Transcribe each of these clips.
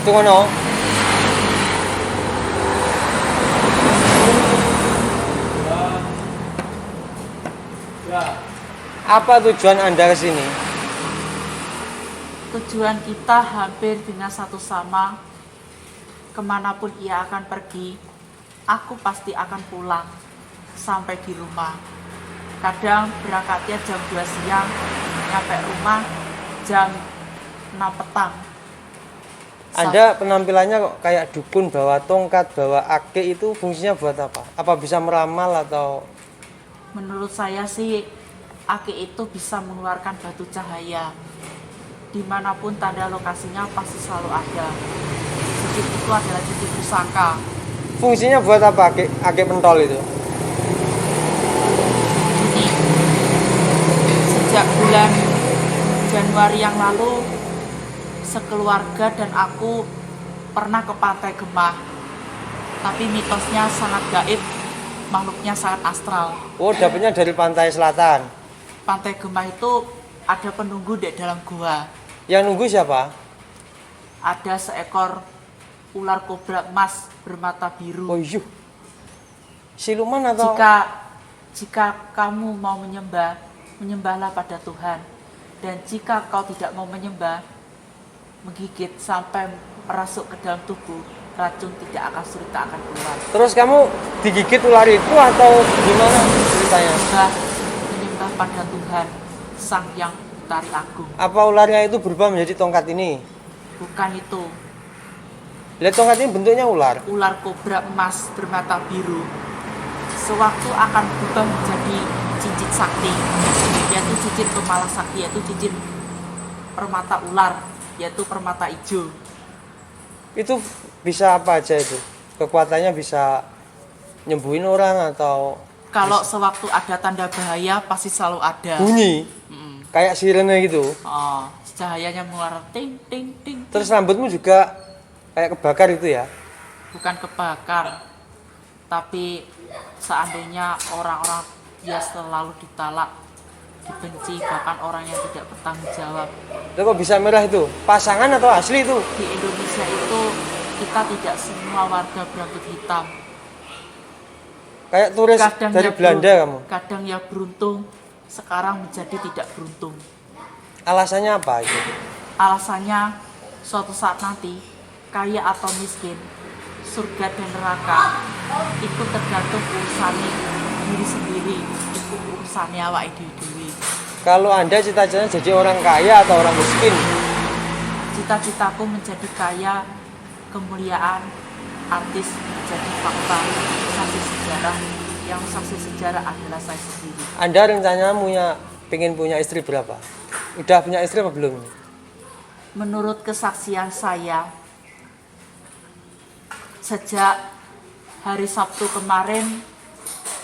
Tunggu no. Apa tujuan Anda ke sini? Tujuan kita hampir dengan satu sama. Kemanapun ia akan pergi, aku pasti akan pulang sampai di rumah. Kadang berangkatnya jam 2 siang, nyampe rumah jam 6 petang. Anda penampilannya kok kayak dukun, bawa tongkat, bawa ake, itu fungsinya buat apa? Apa bisa meramal atau? Menurut saya sih, ake itu bisa mengeluarkan batu cahaya. Dimanapun tanda lokasinya pasti selalu ada. Cicit itu adalah cicit pusaka. Fungsinya buat apa ake pentol itu? Ini sejak bulan Januari yang lalu, sekeluarga dan aku pernah ke Pantai Gemah. Tapi mitosnya sangat gaib, makhluknya sangat astral. Oh, dapatnya dari pantai selatan. Pantai Gemah itu ada penunggu di dalam gua. Yang nunggu siapa? Ada seekor ular kobra emas bermata biru. Oh iya. Siluman atau? Jika kamu mau menyembah, menyembahlah pada Tuhan. Dan jika kau tidak mau menyembah, menggigit sampai merasuk ke dalam tubuh, racun tidak akan sulit akan keluar. Terus kamu digigit ular itu atau gimana ceritanya? Menyembah pada Tuhan, Sang Yang Utari Agung. Apa ularnya itu berubah menjadi tongkat ini? Bukan itu. Lihat tongkat ini bentuknya ular. Ular kobra emas bermata biru sewaktu akan berubah menjadi cincin sakti, yaitu cincin kepala sakti, yaitu cincin permata ular, yaitu permata hijau. Itu bisa apa aja itu? Kekuatannya bisa nyembuhin orang atau? Kalau sewaktu ada tanda bahaya pasti selalu ada Bunyi? Kayak sirene gitu? Oh, cahayanya mengeluarkan ting ting ting. Terus rambutmu juga kayak kebakar itu ya? Bukan kebakar, tapi seandainya orang-orang dia selalu ditalak, dibenci, bahkan orang yang tidak bertanggung jawab. Itu kok bisa merah itu? Pasangan atau asli itu? Di Indonesia itu kita tidak semua warga berambut hitam. Kayak turis dari Belanda kamu? Kadang ya beruntung, sekarang menjadi tidak beruntung. Alasannya apa itu? Alasannya suatu saat nanti, kaya atau miskin, surga dan neraka itu tergantung urusannya diri sendiri, itu urusannya awake dhewe. Kalau Anda cita-citanya jadi orang kaya atau orang miskin? Cita-citaku menjadi kaya, kemuliaan, artis, menjadi fakta, saksi sejarah. Yang saksi sejarah adalah saya sendiri. Anda rencananya pengen punya istri berapa? Udah punya istri apa belum? Menurut kesaksian saya, sejak hari Sabtu kemarin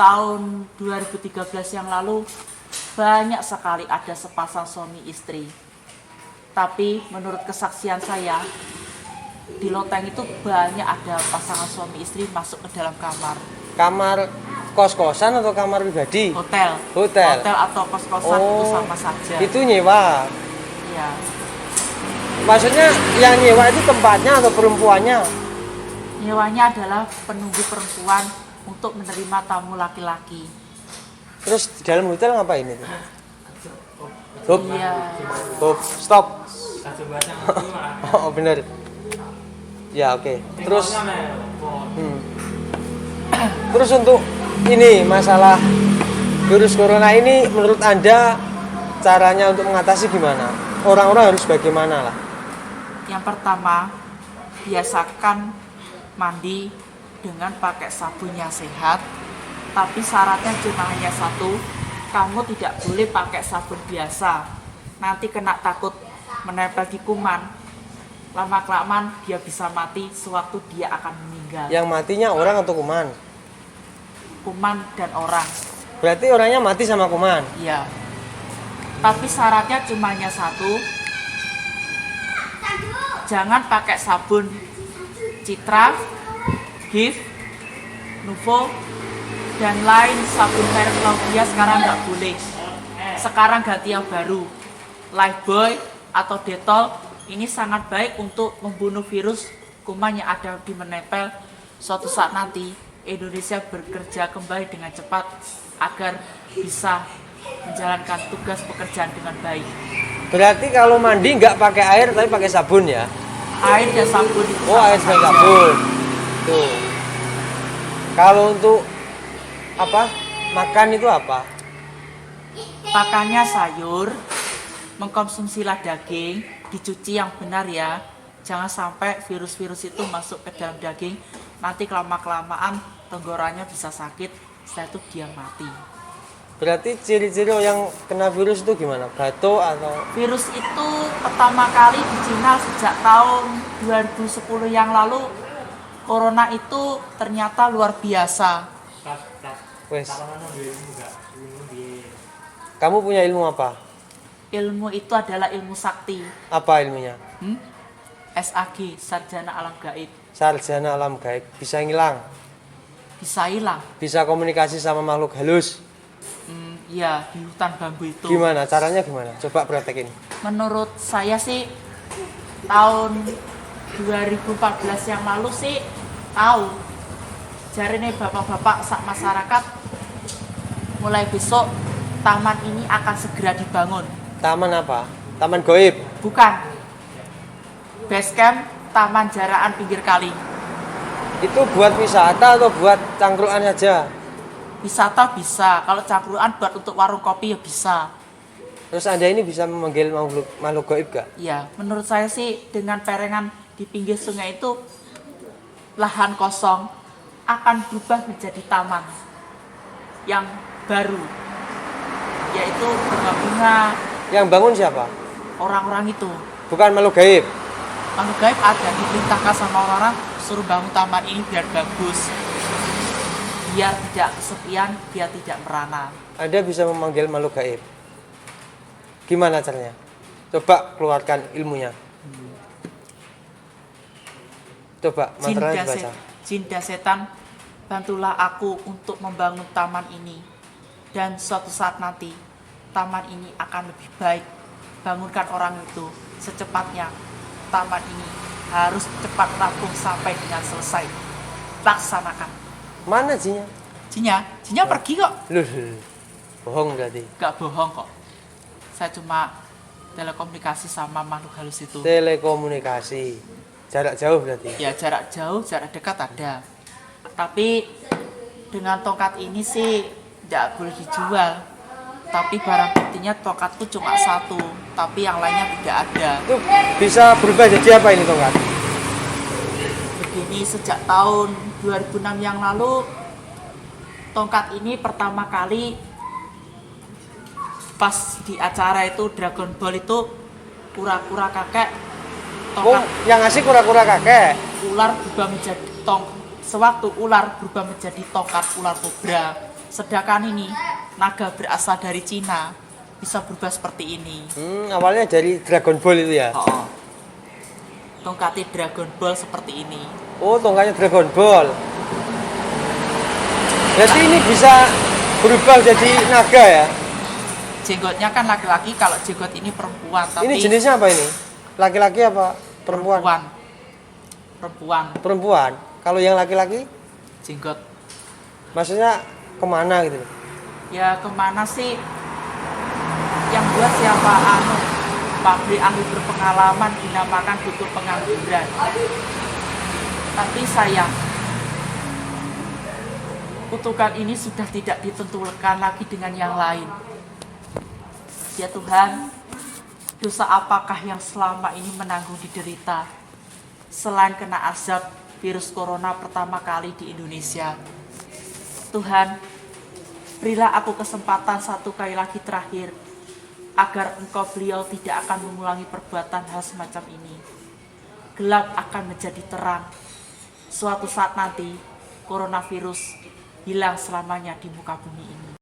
tahun 2013 yang lalu, banyak sekali ada sepasang suami istri. Tapi menurut kesaksian saya, di loteng itu banyak ada pasangan suami istri masuk ke dalam kamar. Kamar kos-kosan atau kamar pribadi? Hotel. Hotel. Hotel atau kos-kosan itu sama saja. Itu nyewa. Iya. Maksudnya yang nyewa itu tempatnya atau perempuannya? Nyewanya adalah penunggu perempuan untuk menerima tamu laki-laki. Terus di dalam hotel ngapain itu? Hop. Iya. Hop, stop. Oh, bener. Ya, oke. Terus Terus untuk ini masalah virus corona ini menurut Anda caranya untuk mengatasi gimana? Orang-orang harus bagaimana lah? Yang pertama, biasakan mandi dengan pakai sabun yang sehat, tapi syaratnya cuma hanya satu, kamu tidak boleh pakai sabun biasa. Nanti kena takut menempel di kuman, lama-kelamaan dia bisa mati sewaktu dia akan meninggal. Yang matinya orang atau kuman? Kuman dan orang. Berarti orangnya mati sama kuman? Iya. Tapi syaratnya cuma hanya satu, jangan pakai sabun Citra, Gift, Nuvo, dan lain sabun merek Laudia sekarang nggak boleh. Sekarang ganti yang baru, Lifebuoy atau Dettol Ini sangat baik untuk membunuh virus kuman yang ada di menempel. Suatu saat nanti Indonesia bekerja kembali dengan cepat agar bisa menjalankan tugas pekerjaan dengan baik. Berarti kalau mandi nggak pakai air tapi pakai sabun ya? Air dan sabun itu Oh, air dan saja. sabun. Tuh. Kalau untuk apa? Makan itu apa? Pakannya sayur, mengkonsumsilah daging, dicuci yang benar ya. Jangan sampai virus-virus itu masuk ke dalam daging. Nanti kelamaan tenggorokannya bisa sakit, setelah itu dia mati. Berarti ciri-ciri yang kena virus itu gimana? Batuk atau Virus itu pertama kali di Cina sejak tahun 2010 yang lalu. Corona itu ternyata luar biasa. wes? Kamu punya ilmu apa? Ilmu itu adalah ilmu sakti. Apa ilmunya? SAG, Sarjana Alam Gaib. Sarjana alam gaib. Bisa ngilang, Bisa hilang. bisa komunikasi sama makhluk halus. Ya, di hutan bambu itu. Gimana? Caranya gimana? Coba praktekin. Menurut saya sih tahun 2014 yang lalu sih tahu. Jari nih bapak-bapak sak masyarakat, mulai besok taman ini akan segera dibangun. Taman apa? Taman goib. Bukan base camp, taman jaraan pinggir kali. Itu buat wisata atau buat cangkruan saja? Wisata bisa, kalau cangkruan buat untuk warung kopi ya bisa. Terus Anda ini bisa memanggil makhluk goib gak? Ya, menurut saya sih dengan perengan di pinggir sungai itu lahan kosong akan berubah menjadi taman yang baru, yaitu bunga-bunga. Yang bangun siapa? Orang-orang itu Bukan makhluk gaib. makhluk gaib ada diperintahkan sama orang-orang suruh bangun taman ini biar bagus, biar tidak kesepian, biar tidak merana. Anda bisa memanggil makhluk gaib. Gimana caranya? Coba keluarkan ilmunya. Coba mantranya dibaca. Jin dan setan, bantulah aku untuk membangun taman ini. Dan suatu saat nanti, taman ini akan lebih baik. Bangunkan orang itu secepatnya. Taman ini harus cepat rampung sampai dengan selesai. Laksanakan. Mana jinnya? Jinnya pergi kok. Loh, bohong berarti. Gak bohong kok. Saya cuma telekomunikasi sama makhluk halus itu. Telekomunikasi. Jarak jauh berarti. Ya jarak jauh, jarak dekat ada. Tapi dengan tongkat ini sih tidak boleh dijual. Tapi barang buktinya tongkatku cuma satu, tapi yang lainnya tidak ada. Itu bisa berubah jadi apa ini tongkat? Begini sejak tahun 2006 yang lalu, tongkat ini pertama kali pas di acara itu Dragon Ball itu kura-kura kakek Oh, tongkat yang ngasih kura-kura kakek. ular berubah menjadi sewaktu ular berubah menjadi tongkat ular kobra. Sedangkan ini naga berasal dari Cina bisa berubah seperti ini. Awalnya dari Dragon Ball itu ya. Oh, tongkatnya Dragon Ball seperti ini. Oh, tongkatnya Dragon Ball. Berarti ini bisa berubah jadi naga ya? Jenggotnya kan laki-laki, kalau jenggot ini perempuan. Tapi Ini jenisnya apa ini? Laki-laki apa perempuan? Perempuan. Perempuan. Kalau yang laki-laki, Jenggot. maksudnya kemana gitu? Ya kemana sih? Yang buat siapa pabrik ahli berpengalaman dinamakan butuh pengangguran. Tapi sayang, kutukan ini sudah tidak ditentukan lagi dengan yang lain. Ya Tuhan, dosa apakah yang selama ini menanggung diderita selain kena azab virus corona pertama kali di Indonesia? Tuhan, berilah aku kesempatan satu kali lagi terakhir agar Engkau beliau tidak akan mengulangi perbuatan hal semacam ini. Gelap akan menjadi terang. Suatu saat nanti coronavirus hilang selamanya di muka bumi ini.